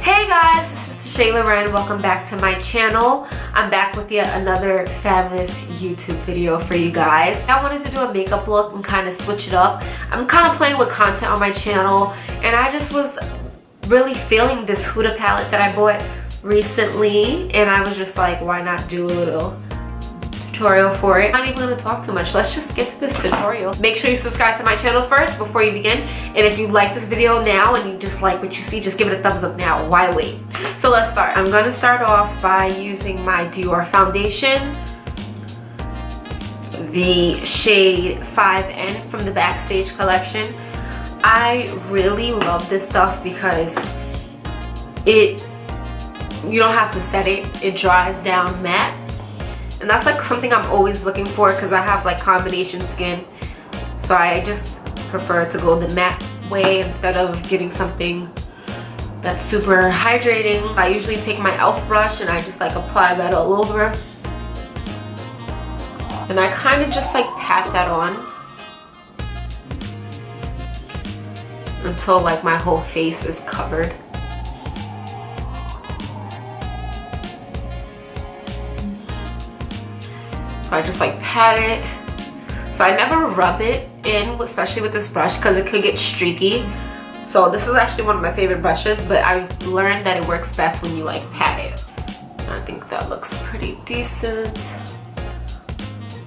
Hey guys, this is tishaelauren. Welcome back to my channel. I'm back with yet another fabulous YouTube video for you guys. I wanted to do a makeup look and kind of switch it up. I'm kind of playing with content on my channel, and I just was really feeling this Huda palette that I bought recently, and I was just like, why not do a little tutorial for it. I'm not even going to talk too much. Let's just get to this tutorial. Make sure you subscribe to my channel first before you begin, and if you like this video now and you just like what you see, just give it a thumbs up now. Why wait? So let's start. I'm going to start off by using my Dior foundation, the shade 5N from the Backstage collection. I really love this stuff because you don't have to set it. It dries down matte. And that's like something I'm always looking for because I have like combination skin. So I just prefer to go the matte way instead of getting something that's super hydrating. I usually take my e.l.f. brush and I just like apply that all over. And I kind of just like pat that on until like my whole face is covered. So I just like pat it. So I never rub it in, especially with this brush, because it could get streaky. So this is actually one of my favorite brushes, but I learned that it works best when you like pat it. And I think that looks pretty decent.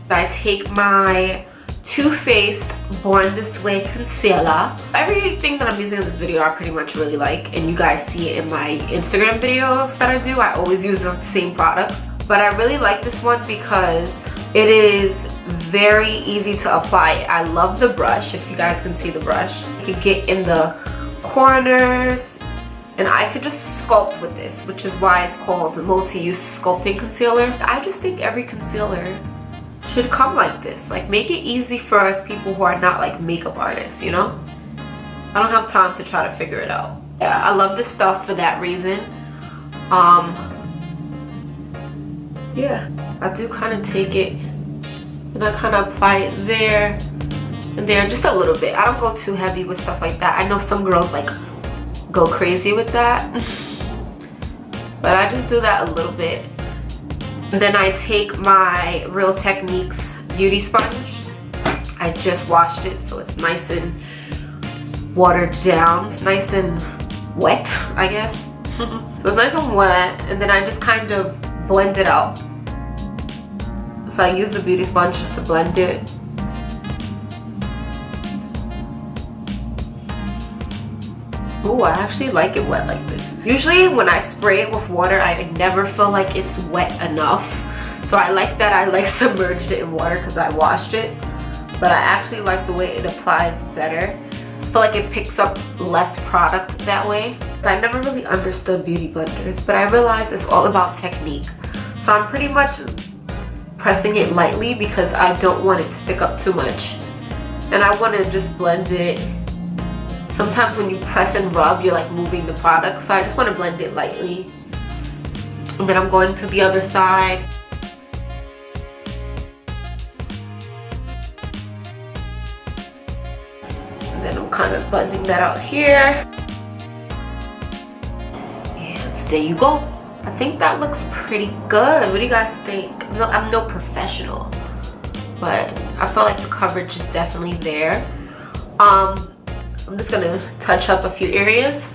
I take my Too Faced Born This Way concealer. Everything that I'm using in this video I pretty much really like, and you guys see it in my Instagram videos that I do. I always use the same products. But I really like this one because it is very easy to apply. I love the brush. If you guys can see the brush, you can get in the corners, and I could just sculpt with this, which is why it's called multi-use sculpting concealer. I just think every concealer should come like this. Like, make it easy for us people who are not like makeup artists, you know? I don't have time to try to figure it out. Yeah, I love this stuff for that reason. Yeah, I do kind of take it and I kind of apply it there and there, just a little bit. I don't go too heavy with stuff like that. I know some girls like go crazy with that, but I just do that a little bit. And then I take my Real Techniques beauty sponge. I just washed it, so it's nice and watered down. It's nice and wet, I guess. So it's nice and wet, and then I just kind of blend it out. So I use the beauty sponge just to blend it. Oh, I actually like it wet like this. Usually when I spray it with water, I never feel like it's wet enough. So I like that I like submerged it in water because I washed it. But I actually like the way it applies better. I feel like it picks up less product that way. I never really understood beauty blenders, but I realized it's all about technique. So I'm pretty much pressing it lightly because I don't want it to pick up too much. And I want to just blend it. Sometimes when you press and rub, you're like moving the product. So I just want to blend it lightly. And then I'm going to the other side. And then I'm kind of blending that out here. And there you go. I think that looks pretty good. What do you guys think? I'm no professional, but I feel like the coverage is definitely there. I'm just gonna touch up a few areas.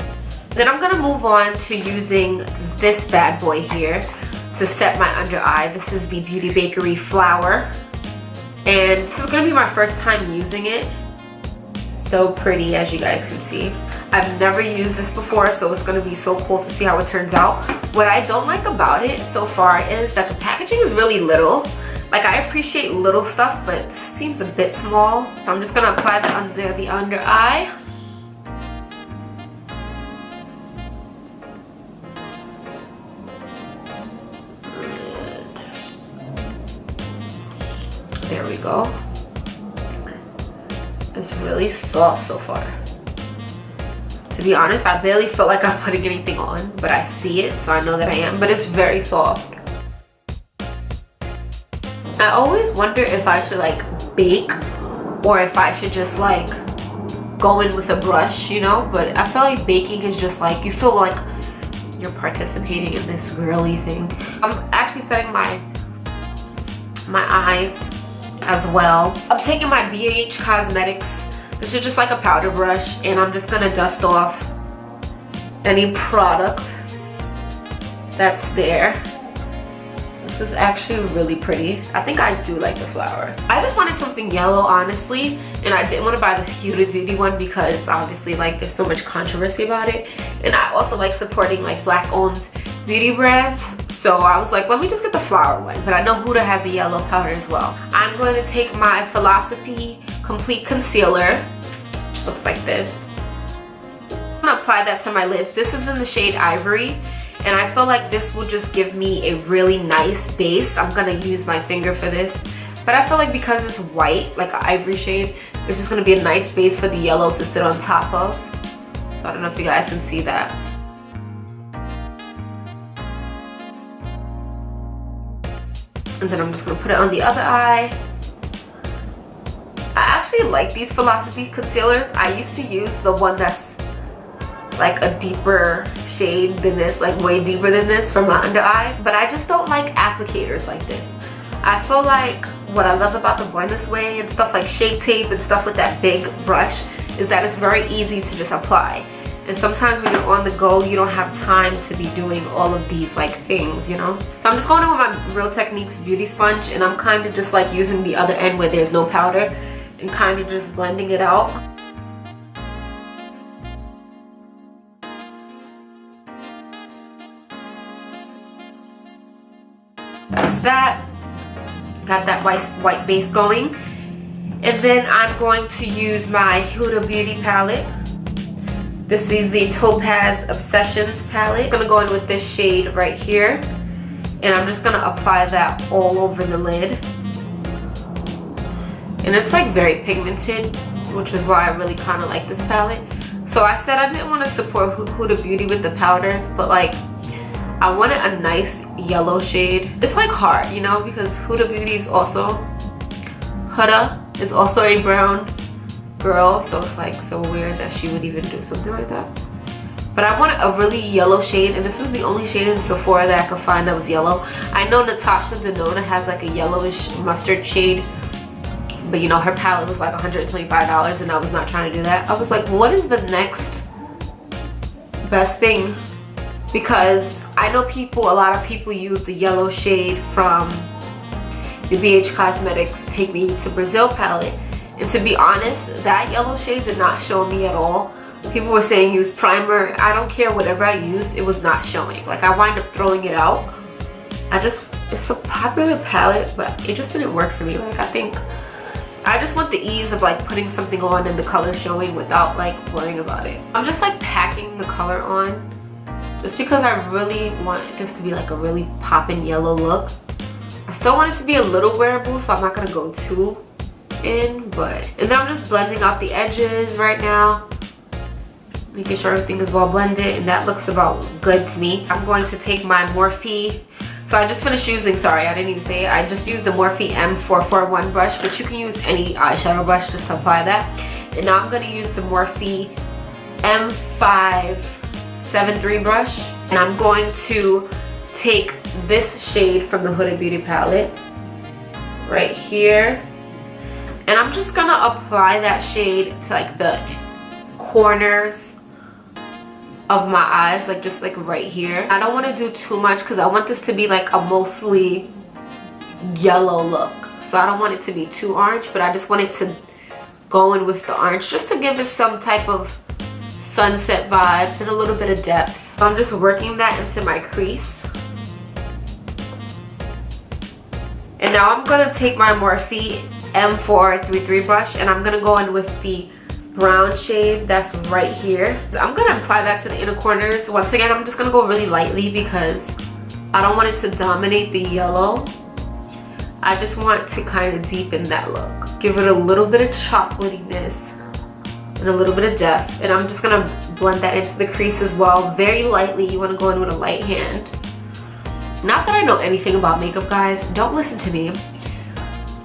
Then I'm gonna move on to using this bad boy here to set my under eye. This is the Beauty Bakerie Flower, and this is gonna be my first time using it. So pretty, as you guys can see. I've never used this before, so it's gonna be so cool to see how it turns out. What I don't like about it so far is that the packaging is really little. Like, I appreciate little stuff, but this seems a bit small. So I'm just gonna apply that under the under eye. Good. There we go. It's really soft so far. To be honest, I barely feel like I'm putting anything on, but I see it, so I know that I am, but it's very soft. I always wonder if I should like bake or if I should just like go in with a brush, you know, but I feel like baking is just like, you feel like you're participating in this girly thing. I'm actually setting my eyes as well. I'm taking my BH Cosmetics. This is just like a powder brush, and I'm just gonna dust off any product that's there. This is actually really pretty. I think I do like the flower. I just wanted something yellow, honestly, and I didn't want to buy the Huda Beauty one because obviously like there's so much controversy about it, and I also like supporting like black owned beauty brands, so I was like, let me just get the flower one. But I know Huda has a yellow powder as well. I'm going to take my Philosophy Complete Concealer, which looks like this. I'm gonna apply that to my lids. This is in the shade Ivory, and I feel like this will just give me a really nice base. I'm gonna use my finger for this, but I feel like because it's white, like an ivory shade, it's just gonna be a nice base for the yellow to sit on top of. So I don't know if you guys can see that. And then I'm just gonna put it on the other eye. I actually like these Philosophy concealers. I used to use the one that's like a deeper shade than this, like way deeper than this for my under eye, but I just don't like applicators like this. I feel like what I love about the Born This Way and stuff like Shape Tape and stuff with that big brush is that it's very easy to just apply. And sometimes when you're on the go, you don't have time to be doing all of these like things, you know? So I'm just going in with my Real Techniques beauty sponge, and I'm kind of just like using the other end where there's no powder and kind of just blending it out. That's that. Got that white base going. And then I'm going to use my Huda Beauty palette. This is the Topaz Obsessions palette. I'm gonna go in with this shade right here, and I'm just gonna apply that all over the lid. And it's like very pigmented, which is why I really kind of like this palette. So I said I didn't want to support Huda Beauty with the powders, but like I wanted a nice yellow shade. It's like hard, you know, because Huda Beauty is also, Huda is also a brown girl, so it's like so weird that she would even do something like that. But I wanted a really yellow shade, and this was the only shade in Sephora that I could find that was yellow. I know Natasha Denona has like a yellowish mustard shade, but you know, her palette was like $125, and I was not trying to do that. I was like, what is the next best thing? Because I know a lot of people use the yellow shade from the BH Cosmetics Take Me to Brazil palette. And to be honest, that yellow shade did not show me at all. People were saying use primer. I don't care, whatever I used, it was not showing. Like I wind up throwing it out. It's a popular palette, but it just didn't work for me. Like I just want the ease of like putting something on and the color showing without like worrying about it. I'm just like packing the color on just because I really want this to be like a really poppin' yellow look. I still want it to be a little wearable, so I'm not gonna go too in, and then I'm just blending out the edges right now, making sure everything is well blended, and that looks about good to me. I'm going to take my Morphe, so I just finished using, sorry I didn't even say it, I just used the Morphe M441 brush, but you can use any eyeshadow brush just to apply that. And now I'm going to use the Morphe M573 brush, and I'm going to take this shade from the Huda Beauty palette right here, and I'm just gonna apply that shade to like the corners of my eyes, like just like right here. I don't want to do too much because I want this to be like a mostly yellow look, so I don't want it to be too orange, but I just want it to go in with the orange just to give it some type of sunset vibes and a little bit of depth. So I'm just working that into my crease. And now I'm gonna take my Morphe M433 brush, and I'm gonna go in with the brown shade that's right here. I'm gonna apply that to the inner corners. Once again, I'm just gonna go really lightly because I don't want it to dominate the yellow. I just want to kind of deepen that look. Give it a little bit of chocolatiness and a little bit of depth. And I'm just gonna blend that into the crease as well, very lightly. You wanna go in with a light hand. Not that I know anything about makeup, guys. Don't listen to me.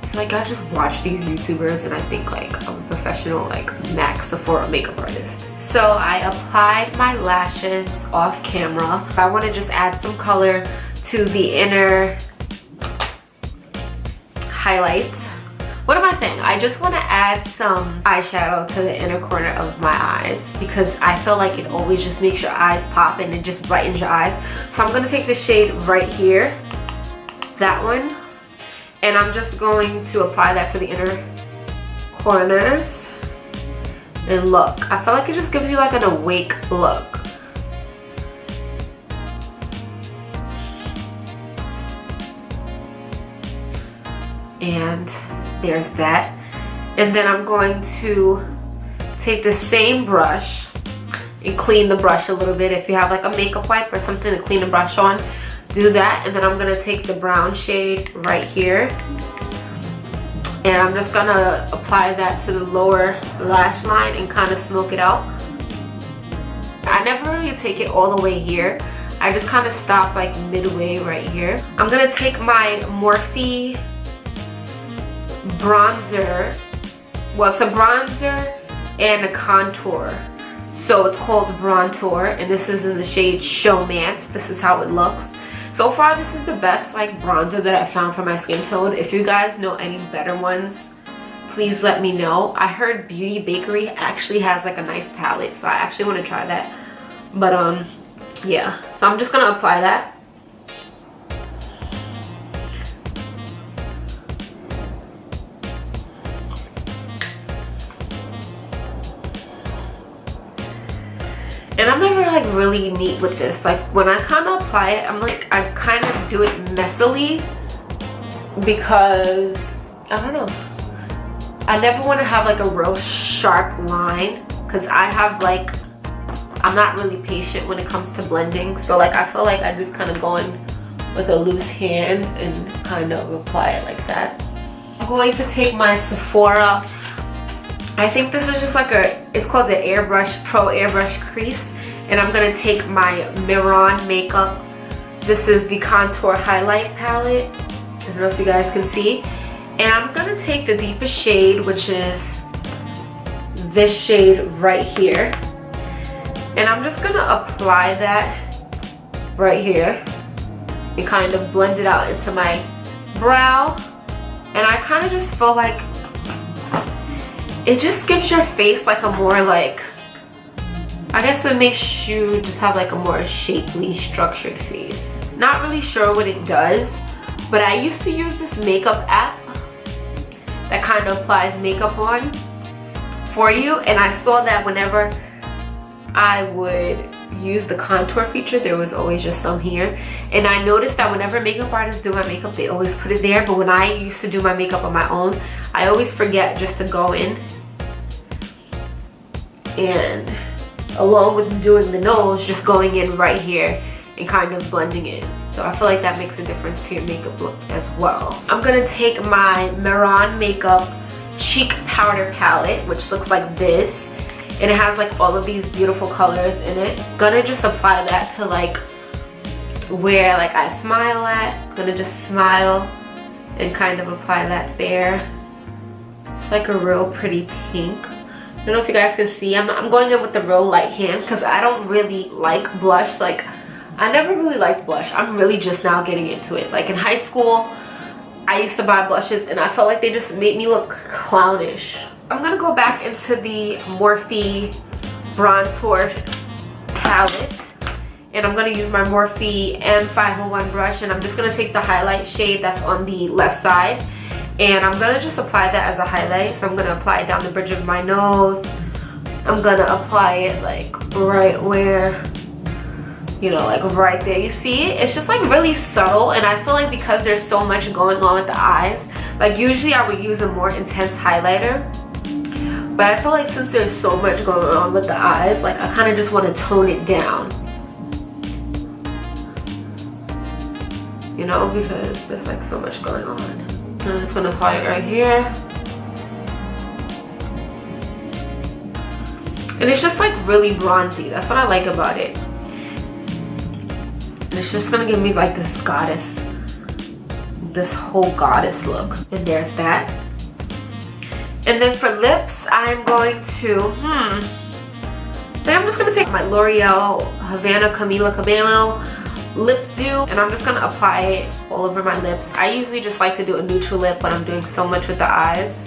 It's like I just watch these YouTubers and I think like I'm a professional like MAC Sephora makeup artist. So I applied my lashes off camera. I want to just add some color to the inner highlights. What am I saying? I just want to add some eyeshadow to the inner corner of my eyes because I feel like it always just makes your eyes pop and it just brightens your eyes. So I'm going to take the shade right here, that one, and I'm just going to apply that to the inner corners. And look, I feel like it just gives you like an awake look. And there's that. And then I'm going to take the same brush and clean the brush a little bit. If you have like a makeup wipe or something to clean the brush on, do that. And then I'm gonna take the brown shade right here and I'm just gonna apply that to the lower lash line and kind of smoke it out. I never really take it all the way here. I just kind of stop like midway right here. I'm gonna take my Morphe bronzer. Well, it's a bronzer and a contour, so it's called Brontour, and this is in the shade Showmance. This is how it looks. So far this is the best like bronzer that I found for my skin tone. If you guys know any better ones, please let me know. I heard Bakerie actually has like a nice palette, so I actually want to try that. But yeah, so I'm just gonna apply that. And I'm never like really neat with this. Like when I kind of apply it, I'm like, I kind of do it messily because, I don't know. I never want to have like a real sharp line because I have like, I'm not really patient when it comes to blending. So like I feel like I just kind of go in with a loose hand and kind of apply it like that. I'm going to take my Sephora, I think this is just like it's called the Airbrush Pro Airbrush Crease, and I'm gonna take my Miron makeup. This is the Contour Highlight Palette. I don't know if you guys can see. And I'm gonna take the deepest shade, which is this shade right here. And I'm just gonna apply that right here and kind of blend it out into my brow. And I kind of just feel like it just gives your face like a more like, I guess it makes you just have like a more shapely, structured face. Not really sure what it does, but I used to use this makeup app that kind of applies makeup on for you, and I saw that whenever I would use the contour feature, there was always just some here. And I noticed that whenever makeup artists do my makeup, they always put it there, but when I used to do my makeup on my own, I always forget just to go in and along with doing the nose, just going in right here and kind of blending it. So I feel like that makes a difference to your makeup look as well. I'm gonna take my Miron Makeup Cheek Powder Palette, which looks like this, and it has like all of these beautiful colors in it. Gonna just apply that to like where like I smile at. Gonna just smile and kind of apply that there. It's like a real pretty pink. I don't know if you guys can see. I'm going in with the real light hand because I don't really like blush. Like I never really liked blush. I'm really just now getting into it. Like in high school, I used to buy blushes and I felt like they just made me look clownish. I'm gonna go back into the Morphe Brontour palette, and I'm gonna use my Morphe M501 brush, and I'm just gonna take the highlight shade that's on the left side, and I'm gonna just apply that as a highlight. So I'm gonna apply it down the bridge of my nose. I'm gonna apply it like right where, you know, like right there. You see, it's just like really subtle, and I feel like because there's so much going on with the eyes, like usually I would use a more intense highlighter, but I feel like since there's so much going on with the eyes, like I kind of just want to tone it down, you know, because there's like so much going on. And I'm just gonna apply it right here, and it's just like really bronzy. That's what I like about it. It's just gonna give me like this goddess this whole goddess look. And there's that. And then for lips, I'm going to, I think I'm just gonna take my Loreal Havana Camila Cabello lip dew, and I'm just gonna apply it all over my lips. I usually just like to do a neutral lip when I'm doing so much with the eyes.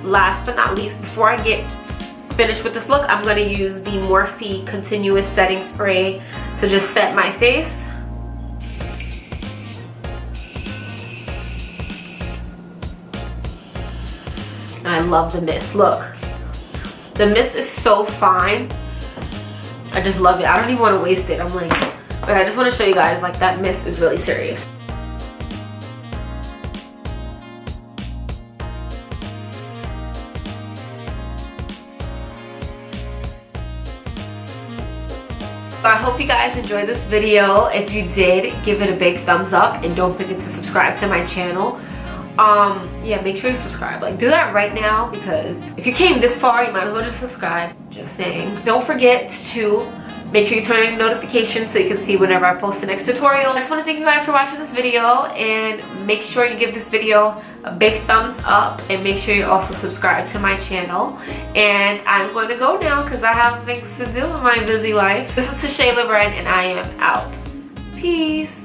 Last but not least, before I get finished with this look, I'm going to use the Morphe Continuous Setting Spray to just set my face. And I love the mist. Look, the mist is so fine. I just love it. I don't even want to waste it. I'm like, but I just want to show you guys, like, that mist is really serious. I hope you guys enjoyed this video. If you did, give it a big thumbs up and don't forget to subscribe to my channel. Yeah, make sure you subscribe. Like, do that right now, because if you came this far, you might as well just subscribe. Just saying. Don't forget to make sure you turn on notifications so you can see whenever I post the next tutorial. I just want to thank you guys for watching this video, and make sure you give this video a big thumbs up, and make sure you also subscribe to my channel. And I'm going to go now because I have things to do in my busy life. This is tishaelauren, and I am out. Peace.